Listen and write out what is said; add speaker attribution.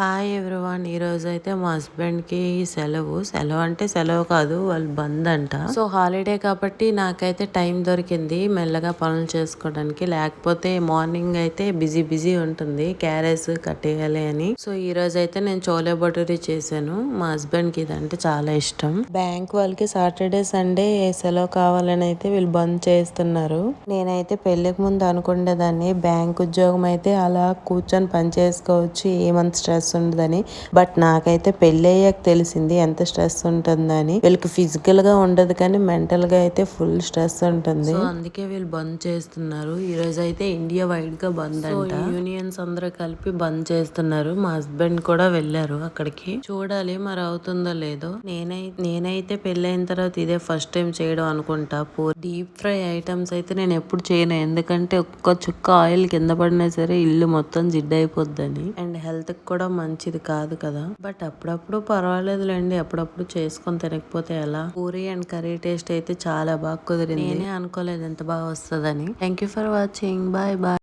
Speaker 1: Hi everyone. ఈ రోజు అయితే మా హస్బెండ్ కి సెలవు అంటే సెలవు కాదు, వాళ్ళు బంద్ అంట. సో హాలిడే కాబట్టి నాకైతే టైం దొరికింది మెల్లగా పనులు చేసుకోవడానికి. లేకపోతే మార్నింగ్ అయితే బిజీ ఉంటుంది, క్యారేజ్ కట్టేయాలి అని. సో ఈ రోజు అయితే నేను చోలే భటూరి చేశాను. మా హస్బెండ్ కి ఇదంటే చాలా ఇష్టం. బ్యాంక్ వాళ్ళకి సాటర్డే సండే సెలవు కావాలని అయితే వీళ్ళు బంద్ చేస్తున్నారు. నేనైతే పెళ్లికి ముందు అనుకునేదాన్ని బ్యాంక్ ఉద్యోగం అయితే అలా కూర్చొని పని చేసుకోవచ్చు, ఏమంత స్ట్రెస్ ఉండదని. బట్ నాకైతే పెళ్లి అయ్యాక తెలిసింది ఎంత స్ట్రెస్ ఉంటుందని. వీళ్ళకి ఫిజికల్ గా ఉండదు కానీ మెంటల్ గా అయితే ఫుల్ స్ట్రెస్ ఉంటుంది. సో అందుకే వీళ్ళు బంద్ చేస్తున్నారు. ఈ రోజు అయితే ఇండియా వైడ్ గా బంద్ అంట. యూనియన్స్ అందరూ కలిపి బంద్ చేస్తున్నారు. మా హస్బెండ్ కూడా వెళ్ళారు అక్కడికి. చూడాలి మరి అవుతుందో లేదో. నేనైతే పెళ్ళైన తర్వాత ఇదే ఫస్ట్ టైం చేయడం అనుకుంటా. డీప్ ఫ్రై ఐటమ్స్ అయితే నేను ఎప్పుడు చేయను, ఎందుకంటే ఒక్క చుక్క ఆయిల్ కింద పడినా సరే ఇల్లు మొత్తం జిడ్డైపోద్దని. అండ్ హెల్త్ కూడా మంచిది కాదు కదా. బట్ అప్పుడప్పుడు పర్వాలేదులేండి, అప్పుడప్పుడు చేసుకొని తినకపోతే ఎలా. పూరి అండ్ కర్రీ టేస్ట్ అయితే చాలా బాగా కుదిరింది. నేనే అనుకోలేదు ఎంత బాగా వస్తుందని. Thank you for watching. Bye bye.